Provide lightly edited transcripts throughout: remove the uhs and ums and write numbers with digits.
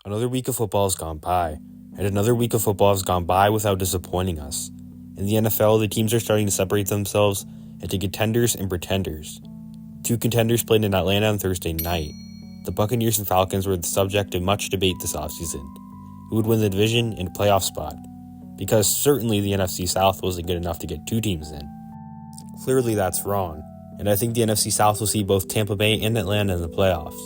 Another week of football has gone by, and another week of football has gone by without disappointing us. In the NFL, the teams are starting to separate themselves into contenders and pretenders. Two contenders played in Atlanta on Thursday night. The Buccaneers and Falcons were the subject of much debate this offseason. Who would win the division and a playoff spot? Because certainly the NFC South wasn't good enough to get two teams in. Clearly that's wrong, and I think the NFC South will see both Tampa Bay and Atlanta in the playoffs.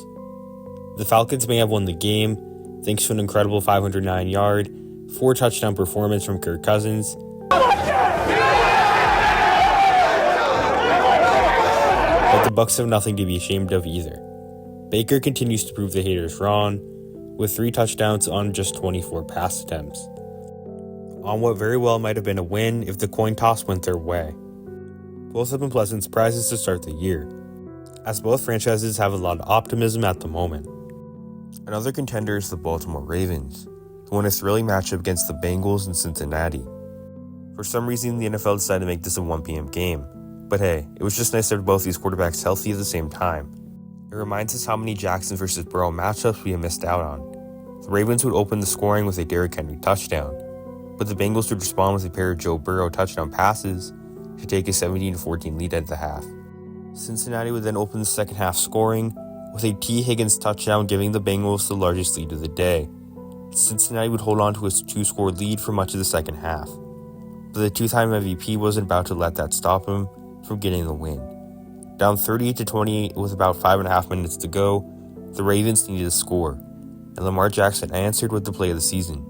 The Falcons may have won the game, thanks to an incredible 509-yard, 4-touchdown performance from Kirk Cousins. But the Bucs have nothing to be ashamed of either. Baker continues to prove the haters wrong, with 3 touchdowns on just 24 pass attempts, on what very well might have been a win if the coin toss went their way. Both have been pleasant surprises to start the year, as both franchises have a lot of optimism at the moment. Another contender is the Baltimore Ravens, who won a thrilling matchup against the Bengals in Cincinnati. For some reason, the NFL decided to make this a 1 p.m. game, but hey, it was just nice to have both these quarterbacks healthy at the same time. It reminds us how many Jackson versus Burrow matchups we have missed out on. The Ravens would open the scoring with a Derrick Henry touchdown, but the Bengals would respond with a pair of Joe Burrow touchdown passes to take a 17-14 lead at the half. Cincinnati would then open the second half scoring with a T. Higgins touchdown, giving the Bengals the largest lead of the day. Cincinnati would hold on to a 2-score lead for much of the second half, but the two-time MVP wasn't about to let that stop him from getting the win. Down 38-28 with about 5.5 minutes to go, the Ravens needed a score, and Lamar Jackson answered with the play of the season.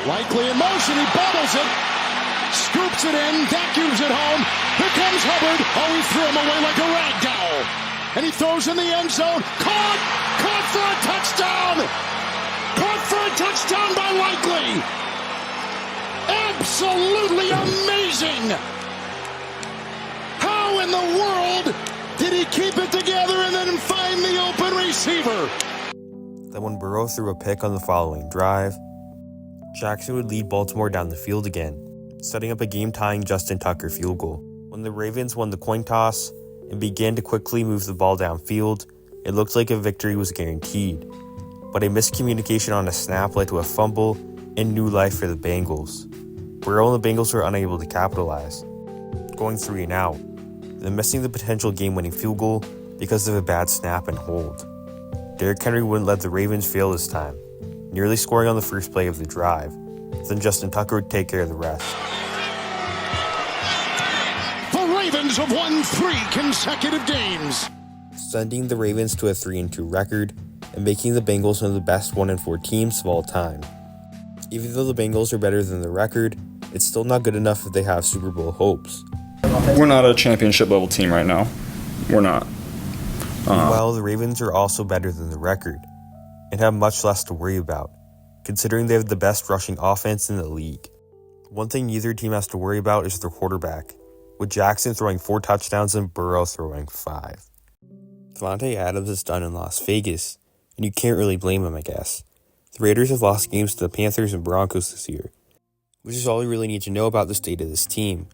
Likely in motion, he bobbles it, scoops it in, vacuums it home. Here comes Hubbard. Oh, he threw him away like a rag doll. And he throws in the end zone. Caught for a touchdown. Caught for a touchdown by Likely. Absolutely amazing. How in the world did he keep it together and then find the open receiver? Then when Burrow threw a pick on the following drive, Jackson would lead Baltimore down the field again, setting up a game-tying Justin Tucker field goal. When the Ravens won the coin toss and began to quickly move the ball downfield, it looked like a victory was guaranteed. But a miscommunication on a snap led to a fumble and new life for the Bengals. Burrow and the Bengals were unable to capitalize, going 3 and out, then missing the potential game-winning field goal because of a bad snap and hold. Derrick Henry wouldn't let the Ravens fail this time, nearly scoring on the first play of the drive. Then Justin Tucker would take care of the rest. The Ravens have won 3 consecutive games, sending the Ravens to a 3-2 record and making the Bengals one of the best 1-4 teams of all time. Even though the Bengals are better than the record, it's still not good enough if they have Super Bowl hopes. We're not a championship level team right now. We're not. Meanwhile, the Ravens are also better than the record and have much less to worry about, considering they have the best rushing offense in the league. One thing neither team has to worry about is their quarterback, with Jackson throwing 4 touchdowns and Burrow throwing 5. Davante Adams is done in Las Vegas, and you can't really blame him, I guess. The Raiders have lost games to the Panthers and Broncos this year, which is all you really need to know about the state of this team.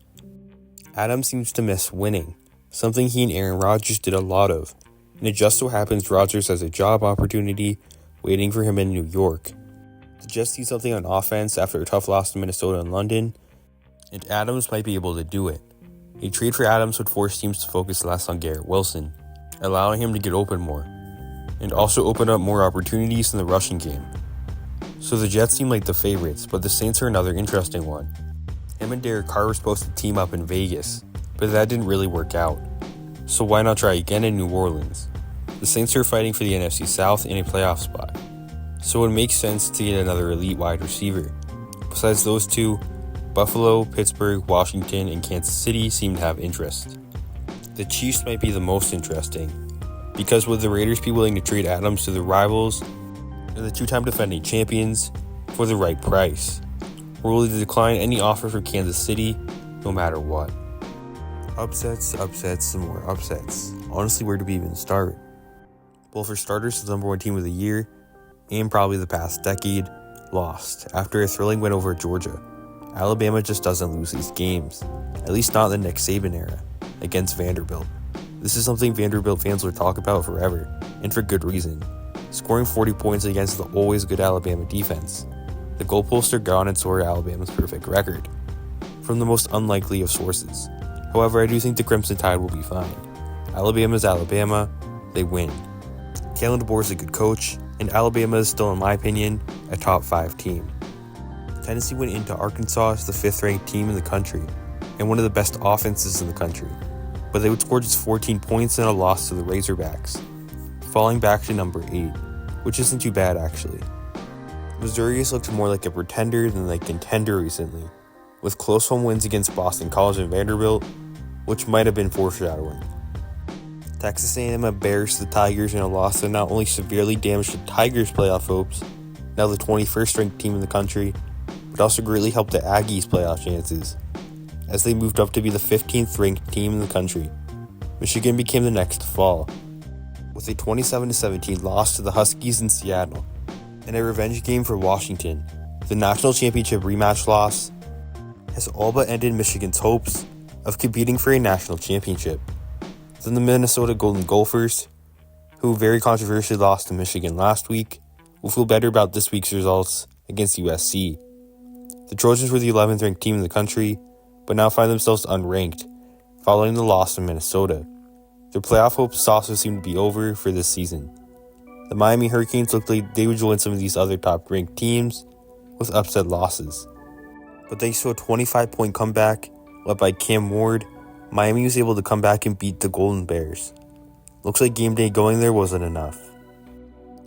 Adams seems to miss winning, something he and Aaron Rodgers did a lot of, and it just so happens Rodgers has a job opportunity waiting for him in New York. The Jets need something on offense after a tough loss to Minnesota and London, and Adams might be able to do it. A trade for Adams would force teams to focus less on Garrett Wilson, allowing him to get open more, and also open up more opportunities in the rushing game. So the Jets seem like the favorites, but the Saints are another interesting one. Him and Derek Carr were supposed to team up in Vegas, but that didn't really work out. So why not try again in New Orleans? The Saints are fighting for the NFC South in a playoff spot, so it makes sense to get another elite wide receiver. Besides those two, Buffalo, Pittsburgh, Washington, and Kansas City seem to have interest. The Chiefs might be the most interesting, because would the Raiders be willing to trade Adams to their rivals and the 2-time defending champions for the right price? Or will they decline any offer from Kansas City, no matter what? Upsets, and more upsets. Honestly, where do we even start? Well, for starters, the number 1 team of the year, and probably the past decade, lost after a thrilling win over Georgia. Alabama just doesn't lose these games, at least not in the Nick Saban era, against Vanderbilt. This is something Vanderbilt fans will talk about forever, and for good reason. scoring 40 points against the always good Alabama defense. The goalposter gone and soared Alabama's perfect record, from the most unlikely of sources. However, I do think the Crimson Tide will be fine. Alabama's Alabama, they win. Kalen DeBoer is a good coach, and Alabama is still, in my opinion, a top 5 team. Tennessee went into Arkansas as the 5th-ranked team in the country, and one of the best offenses in the country, but they would score just 14 points in a loss to the Razorbacks, falling back to number 8, which isn't too bad actually. Missouri has looked more like a pretender than a contender recently, with close home wins against Boston College and Vanderbilt, which might have been foreshadowing. Texas A&M embarrassed the Tigers in a loss that not only severely damaged the Tigers' playoff hopes, now the 21st-ranked team in the country, but also greatly helped the Aggies' playoff chances, as they moved up to be the 15th-ranked team in the country. Michigan became the next to fall, with a 27-17 loss to the Huskies in Seattle, and a revenge game for Washington. The national championship rematch loss has all but ended Michigan's hopes of competing for a national championship. Then the Minnesota Golden Gophers, who very controversially lost to Michigan last week, will feel better about this week's results against USC. The Trojans were the 11th ranked team in the country, but now find themselves unranked, following the loss to Minnesota. Their playoff hopes also seem to be over for this season. The Miami Hurricanes looked like they would join some of these other top-ranked teams with upset losses, but thanks to a 25-point comeback led by Cam Ward, Miami was able to come back and beat the Golden Bears. Looks like game day going there wasn't enough.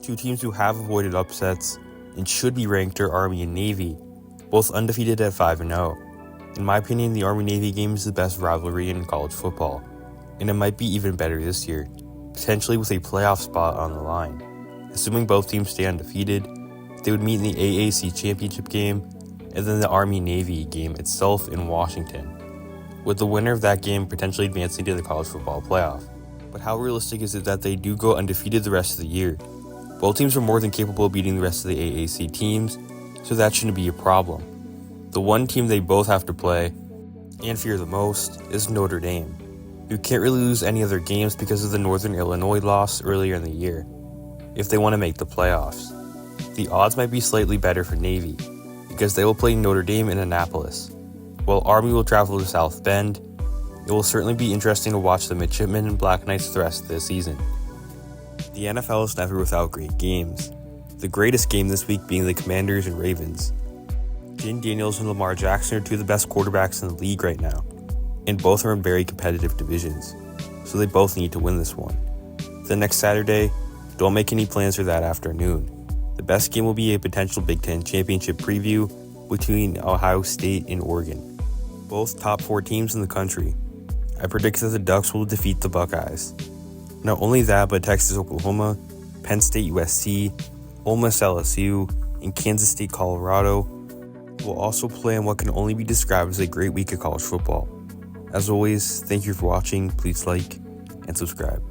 Two teams who have avoided upsets and should be ranked are Army and Navy, both undefeated at 5-0. In my opinion, the Army-Navy game is the best rivalry in college football, and it might be even better this year, potentially with a playoff spot on the line. Assuming both teams stay undefeated, they would meet in the AAC championship game and then the Army-Navy game itself in Washington, with the winner of that game potentially advancing to the college football playoff. But how realistic is it that they do go undefeated the rest of the year? Both teams are more than capable of beating the rest of the AAC teams, so that shouldn't be a problem. The one team they both have to play, and fear the most, is Notre Dame, who can't really lose any of their games because of the Northern Illinois loss earlier in the year, if they want to make the playoffs. The odds might be slightly better for Navy, because they will play Notre Dame in Annapolis, while Army will travel to South Bend. It will certainly be interesting to watch the Midshipmen and Black Knights the rest of this season. The NFL is never without great games, the greatest game this week being the Commanders and Ravens. Jane Daniels and Lamar Jackson are two of the best quarterbacks in the league right now, and both are in very competitive divisions, so they both need to win this one. The next Saturday, don't make any plans for that afternoon. The best game will be a potential Big Ten championship preview between Ohio State and Oregon, both top 4 teams in the country. I predict that the Ducks will defeat the Buckeyes. Not only that, but Texas Oklahoma, Penn State USC, Ole Miss LSU, and Kansas State Colorado will also play in what can only be described as a great week of college football. As always, thank you for watching. Please like and subscribe.